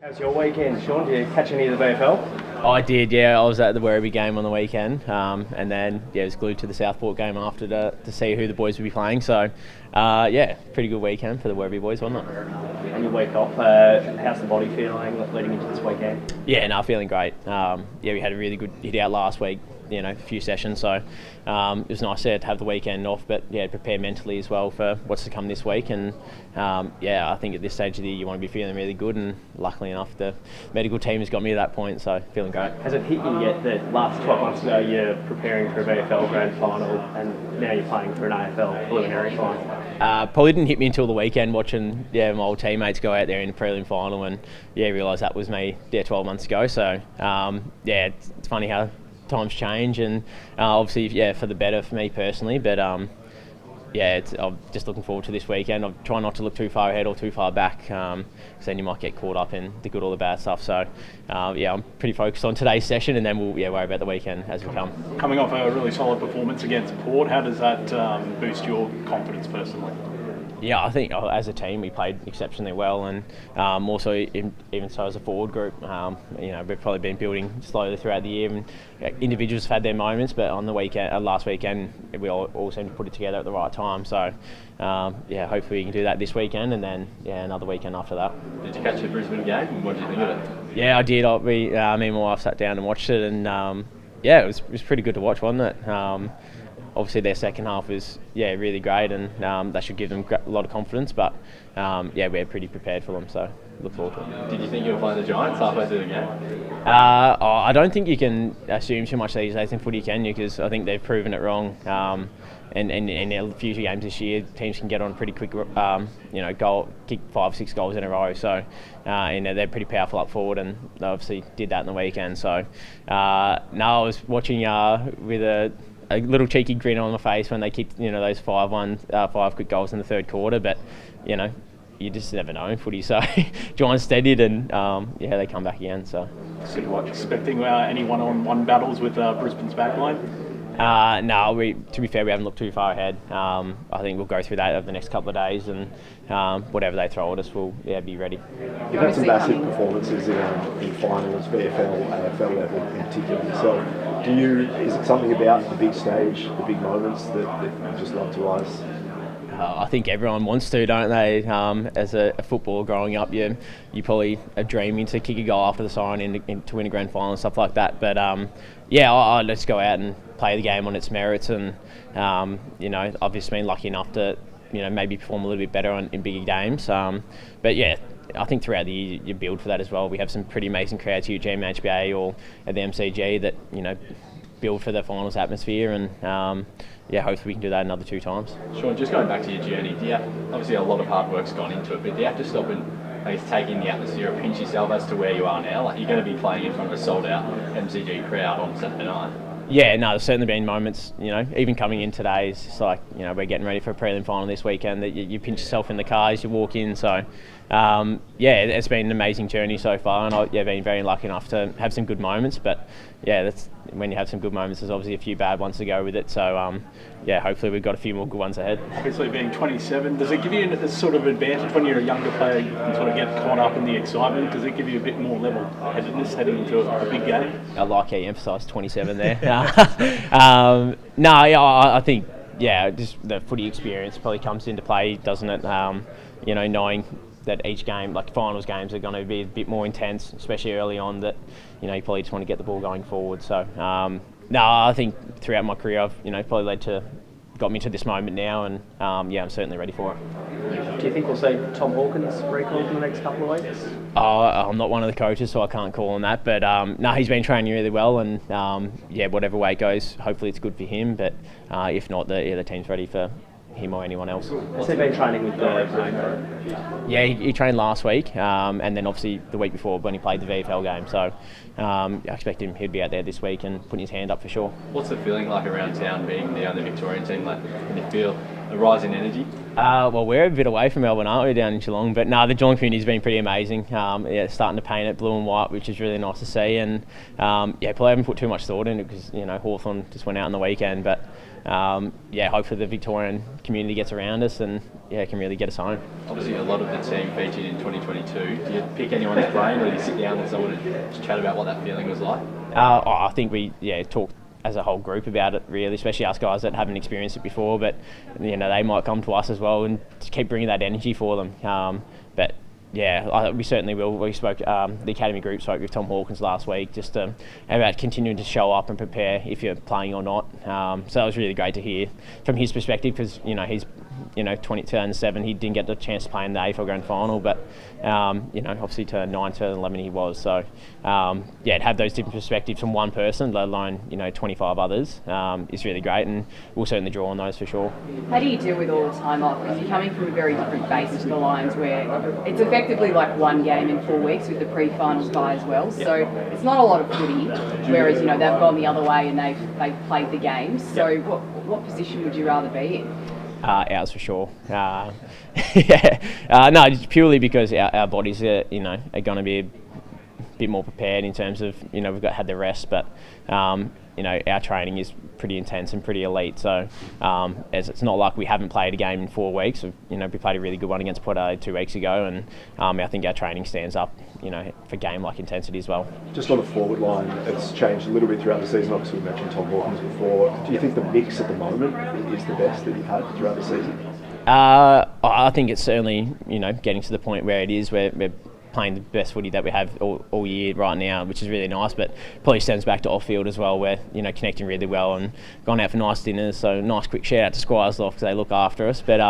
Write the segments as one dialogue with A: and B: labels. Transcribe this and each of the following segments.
A: How's your weekend, Sean? Did you catch any of the VFL?
B: I did, yeah. I was at the Werribee game on the weekend, and then was glued to the Southport game after to see who the boys would be playing. So, pretty good weekend for the Werribee boys, wasn't it?
A: And your week off, how's the body feeling leading into this weekend?
B: Yeah, no, feeling great. We had a really good hit out last week. A few sessions, so it was nice to have the weekend off, but prepare mentally as well for what's to come this week. And I think at this stage of the year you want to be feeling really good, and luckily enough the medical team has got me to that point, so feeling great.
A: Has it hit you yet that last 12 months ago you're preparing for a VFL grand final and now you're playing for an AFL preliminary final?
B: Probably didn't hit me until the weekend watching my old teammates go out there in the prelim final and realise that was me 12 months ago. So it's funny how times change, and obviously for the better for me personally, but I'm just looking forward to this weekend. I'm trying not to look too far ahead or too far back, because then you might get caught up in the good or the bad stuff. So I'm pretty focused on today's session, and then we'll worry about the weekend as we come.
C: Coming off a really solid performance against Port, how does that boost your confidence personally?
B: Yeah, I think as a team we played exceptionally well, and also even so as a forward group, we've probably been building slowly throughout the year, and individuals have had their moments, but on the weekend, last weekend, we all seemed to put it together at the right time. So hopefully we can do that this weekend, and then another weekend after that.
D: Did you catch the Brisbane game, and what did you think of it?
B: Yeah, I did. Me and my wife sat down and watched it, and it was pretty good to watch, wasn't it? Obviously their second half is really great, and that should give them a lot of confidence, but we're pretty prepared for them, so look forward to it.
D: Did you think you were playing the Giants halfway through the game?
B: I don't think you can assume too much these days in footy, can you? Because I think they've proven it wrong. And in a few games this year, teams can get on pretty quick, goal, kick 5 or 6 goals in a row. So, they're pretty powerful up forward, and they obviously did that in the weekend. So, I was watching with a little cheeky grin on my face when they kicked, those 5 quick goals in the third quarter. But, you just never know in footy. So, Giants steadied, and they come back again. So,
C: Expecting any one-on-one battles with Brisbane's backline?
B: To be fair, we haven't looked too far ahead. I think we'll go through that over the next couple of days, and whatever they throw at us, we'll be ready.
E: You've had some massive performances in finals, VFL, AFL level in particular. So, is it something about the big stage, the big moments that you just love to rise?
B: I think everyone wants to, don't they? As a footballer growing up, you probably are dreaming to kick a goal after the siren to win a grand final and stuff like that. But let's go out and play the game on its merits, and I've just been lucky enough to maybe perform a little bit better in bigger games. I think throughout the year you build for that as well. We have some pretty amazing crowds here at GMHBA or at the MCG that build for the finals atmosphere, and hopefully we can do that another 2 times.
D: Sean, just going back to your journey, obviously a lot of hard work's gone into it, but do you have to stop and take in the atmosphere or pinch yourself as to where you are now? Like, you're going to be playing in front of a sold-out MCG crowd on Saturday night. Yeah, no, there's certainly been moments, even coming in today, it's just like, we're getting ready for a prelim final this weekend, that you pinch yourself in the car as you walk in. So, it's been an amazing journey so far, and I've been very lucky enough to have some good moments. But, that's when you have some good moments, there's obviously a few bad ones to go with it. So, hopefully we've got a few more good ones ahead.
C: Obviously being 27, does it give you a sort of advantage when you're a younger player, you can sort of get caught up in the excitement? Does it give you a bit more level-headedness heading into a big game?
B: I like how you emphasised 27 there. I think, just the footy experience probably comes into play, doesn't it? Knowing that each game, like finals games, are going to be a bit more intense, especially early on, that you probably just want to get the ball going forward. So I think throughout my career I've probably got me to this moment now, and I'm certainly ready for it.
A: Do you think we'll see Tom Hawkins recalled in the next couple of weeks?
B: I'm not one of the coaches, so I can't call on that, but he's been training really well, and whatever way it goes, hopefully it's good for him, but if not, the team's ready for him or anyone else.
A: Has he been training with the
B: Yeah, he trained last week, and then obviously the week before when he played the VFL game. So I expect he'd be out there this week and putting his hand up for sure.
D: What's the feeling like around town being the only Victorian team? Like, can you feel a rise in energy?
B: Well, we're a bit away from Melbourne, aren't we, down in Geelong? But no, the Geelong community's been pretty amazing. Starting to paint it blue and white, which is really nice to see. And probably haven't put too much thought in it because Hawthorn just went out on the weekend. But hopefully the Victorian community gets around us and can really get us home.
D: Obviously, a lot of the team featured in 2022. Do you pick anyone's brain, or do you sit down with someone and just chat about what that feeling was like?
B: I think we talked as a whole group about it, really, especially us guys that haven't experienced it before. But they might come to us as well and just keep bringing that energy for them. We certainly will. We spoke, the academy group spoke with Tom Hawkins last week just about continuing to show up and prepare if you're playing or not. So that was really great to hear from his perspective because, he's, 2007, he didn't get the chance to play in the AFL Grand Final, but, obviously turned 9, 2011 he was. So, to have those different perspectives from one person, let alone, 25 others, is really great, and we'll certainly draw on those for sure.
F: How do you deal with all the time off? Because you're coming from a very different base to the Lions, where it's effectively like one game in 4 weeks with the pre-finals guy as well. So it's not a lot of footy, whereas they've gone the other way and they've played the games. So what position would you rather be in?
B: Ours for sure. No, purely because our bodies are going to be a bit more prepared in terms of we've had the rest, but our training is pretty intense and pretty elite. So as it's not like we haven't played a game in 4 weeks. We played a really good one against Port Adelaide 2 weeks ago, and I think our training stands up for game-like intensity as well.
E: Just on the forward line, it's changed a little bit throughout the season. Obviously, we mentioned Tom Hawkins before. Do you think the mix at the moment is the best that you've had throughout the season?
B: I think it's certainly getting to the point where it is where we're playing the best footy that we have all year right now, which is really nice, but probably stems back to off-field as well, where connecting really well and gone out for nice dinners. So nice quick shout out to Squires Loft because they look after us. But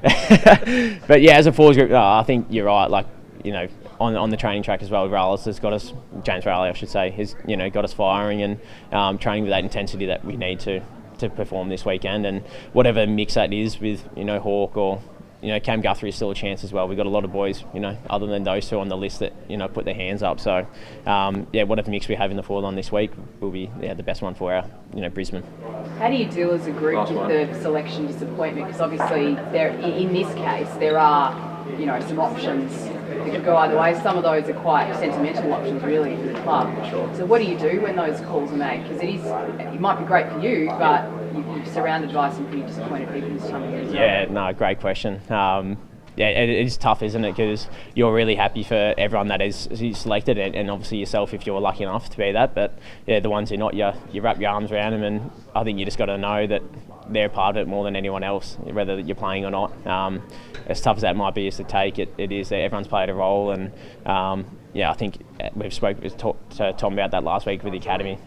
B: as a forwards group, I think you're right. Like on the training track as well, Rallis has got us, James Raleigh I should say, has got us firing and training with that intensity that we need to perform this weekend, and whatever mix that is with Hawk or Cam Guthrie is still a chance as well. We've got a lot of boys, other than those two on the list that, put their hands up. So, whatever mix we have in the forward line this week will be the best one for our, Brisbane.
F: How do you deal as a group with the selection disappointment? Because obviously, in this case, there are, some options that could go either way. Some of those are quite sentimental options, really, for the club. So what do you do when those calls are made? Because it might be great for you, but you're surrounded by some pretty disappointed people this time of year as well.
B: Yeah, no, great question. It is tough, isn't it? Because you're really happy for everyone that is selected, and obviously yourself if you're lucky enough to be that. But the ones who are not, you wrap your arms around them, and I think you just got to know that they're part of it more than anyone else, whether you're playing or not. As tough as that might be as to take, it is that everyone's played a role, and I think we've spoken to Tom about that last week with the academy.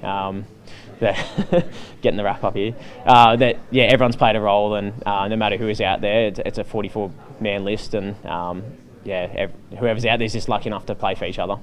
B: Getting the wrap up here. Everyone's played a role, and no matter who is out there, it's a 44-man list, and whoever's out there is just lucky enough to play for each other.